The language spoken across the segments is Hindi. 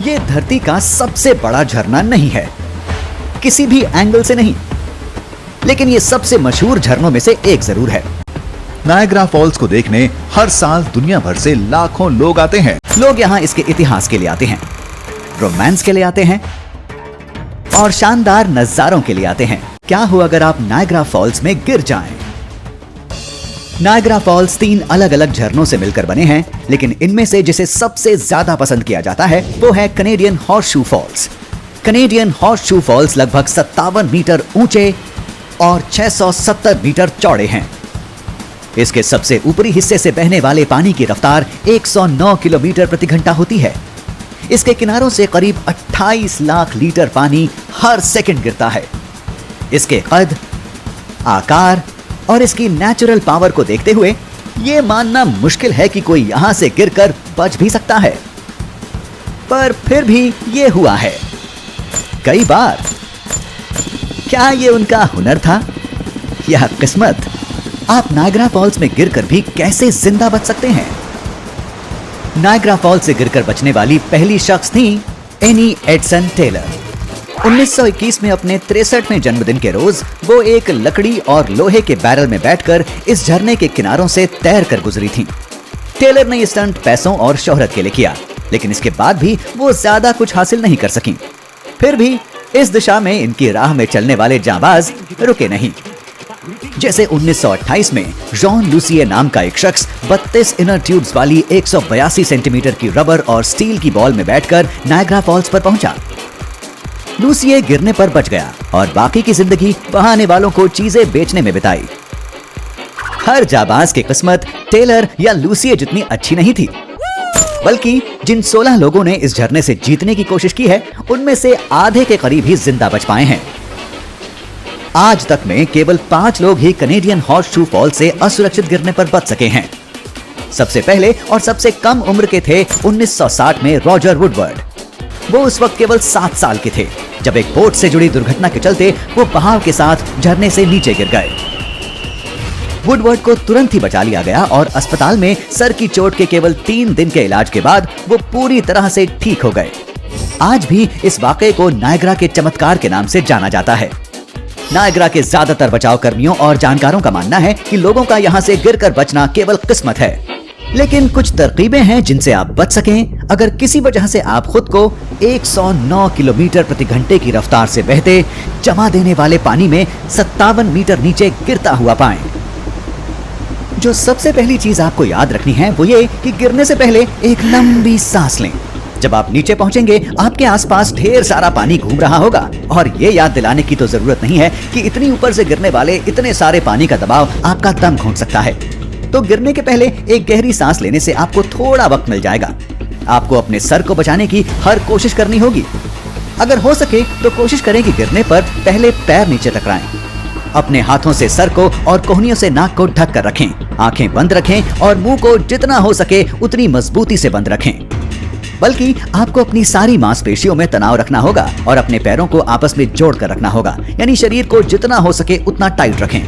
ये धरती का सबसे बड़ा झरना नहीं है, किसी भी एंगल से नहीं, लेकिन ये सबसे मशहूर झरनों में से एक जरूर है। नायग्रा फॉल्स को देखने हर साल दुनिया भर से लाखों लोग आते हैं। लोग यहाँ इसके इतिहास के लिए आते हैं, रोमांस के लिए आते हैं और शानदार नजारों के लिए आते हैं। क्या हो अगर आप नायग्रा फॉल्स में गिर जाएं? नायग्रा फॉल्स 3 अलग अलग झरनों से मिलकर बने हैं, लेकिन इनमें से जिसे सबसे ज्यादा पसंद किया जाता है वो है Canadian Horseshoe Falls. Canadian Horseshoe Falls लगभग 57 मीटर ऊंचे और 670 मीटर चौड़े हैं। इसके सबसे ऊपरी हिस्से से बहने वाले पानी की रफ्तार 109 किलोमीटर प्रति घंटा होती है। इसके किनारों से करीब 28 लाख लीटर पानी हर सेकंड गिरता है। इसके कद, आकार और इसकी नेचुरल पावर को देखते हुए यह मानना मुश्किल है कि कोई यहां से गिरकर बच भी सकता है, पर फिर भी यह हुआ है कई बार। क्या यह उनका हुनर था या किस्मत? आप नायग्रा फॉल्स में गिरकर भी कैसे जिंदा बच सकते हैं? नायग्रा फॉल्स से गिरकर बचने वाली पहली शख्स थी एनी एडसन टेलर। 1921 में अपने 63वें जन्मदिन के रोज वो एक लकड़ी और लोहे के बैरल में बैठकर इस झरने के किनारों से तैर कर गुजरी थी। टेलर ने ये स्टंट पैसों और शोहरत के लिए किया, लेकिन इसके बाद भी वो ज्यादा कुछ हासिल नहीं कर सकी। फिर भी इस दिशा में इनकी राह में चलने वाले जांबाज रुके नहीं। जैसे 1928 में जॉन लूसिए नाम का एक शख्स 32 इनर ट्यूब्स वाली 182 सेंटीमीटर की रबर और स्टील की बॉल में बैठकर नायग्रा फॉल्स पर पहुंचा। लूसिए गिरने पर बच गया और बाकी की जिंदगी वहां आने वालों को चीजें बेचने में बिताई। हर जाबाज की किस्मत टेलर या लूसिए जितनी अच्छी नहीं थी, बल्कि जिन 16 लोगों ने इस झरने से जीतने की कोशिश की है, उनमें से आधे के करीब ही जिंदा बच पाए हैं। आज तक में केवल 5 लोग ही कैनेडियन हॉर्सशू फॉल्स से असुरक्षित गिरने पर बच सके हैं। सबसे पहले और सबसे कम उम्र के थे 1960 में रॉजर वुडवर्ड। वो उस वक्त केवल 7 साल के थे जब एक बोट से जुड़ी दुर्घटना के चलते वो बहाव के साथ झरने से नीचे गिर गए। वुडवर्ड को तुरंत ही बचा लिया गया और अस्पताल में सर की चोट के केवल 3 दिन के इलाज के बाद वो पूरी तरह से ठीक हो गए। आज भी इस वाकये को नायग्रा के चमत्कार के नाम से जाना जाता है। नायग्रा के ज्यादातर बचाव कर्मियों और जानकारों का मानना है कि लोगों का यहाँ से गिरकर बचना केवल किस्मत है, लेकिन कुछ तरकीबें हैं जिनसे आप बच सकें अगर किसी वजह से आप खुद को 109 किलोमीटर प्रति घंटे की रफ्तार से बहते जमा देने वाले पानी में 57 मीटर नीचे गिरता हुआ पाएं। जो सबसे पहली चीज आपको याद रखनी है वो ये कि गिरने से पहले एक लंबी सांस लें। जब आप नीचे पहुंचेंगे आपके आसपास ढेर सारा पानी घूम रहा होगा और ये याद दिलाने की तो जरूरत नहीं है कि इतनी ऊपर से गिरने वाले इतने सारे पानी का दबाव आपका दम घोंट सकता है। तो गिरने के पहले एक गहरी सांस लेने से आपको थोड़ा वक्त मिल जाएगा। आपको अपने सर को बचाने की हर कोशिश करनी होगी। अगर हो सके तो कोशिश करें कि गिरने पर पहले पैर नीचे टकराएं। अपने हाथों से सर को और कोहनियों से नाक को ढक कर रखें। आंखें बंद रखें और मुंह को जितना हो सके उतनी मजबूती से बंद रखें। बल्कि आपको अपनी सारी मांसपेशियों में तनाव रखना होगा और अपने पैरों को आपस में जोड़ कर रखना होगा, यानी शरीर को जितना हो सके उतना टाइट रखें।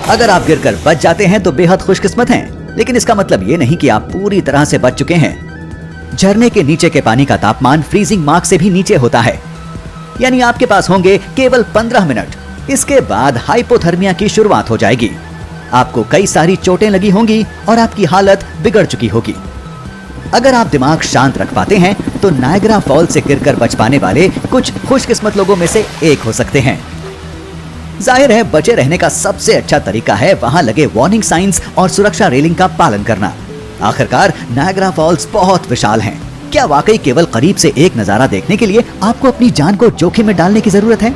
अगर आप गिरकर बच जाते हैं तो बेहद खुशकिस्मत हैं, लेकिन इसका मतलब ये नहीं कि आप पूरी तरह से बच चुके हैं। झरने के नीचे के पानी का तापमान फ्रीजिंग मार्क से भी नीचे होता है, यानी आपके पास होंगे केवल 15 मिनट। इसके बाद हाइपोथर्मिया की शुरुआत हो जाएगी। आपको कई सारी चोटें लगी होंगी और आपकी हालत बिगड़ चुकी होगी। अगर आप दिमाग शांत रख पाते हैं तो नायग्रा फॉल्स से गिरकर बच पाने वाले कुछ खुशकिस्मत लोगों में से एक हो सकते हैं। जाहिर है बचे रहने का सबसे अच्छा तरीका है वहां लगे वार्निंग साइंस और सुरक्षा रेलिंग का पालन करना। आखिरकार नायग्रा फॉल्स बहुत विशाल हैं। क्या वाकई केवल करीब से एक नजारा देखने के लिए आपको अपनी जान को जोखिम में डालने की जरूरत है?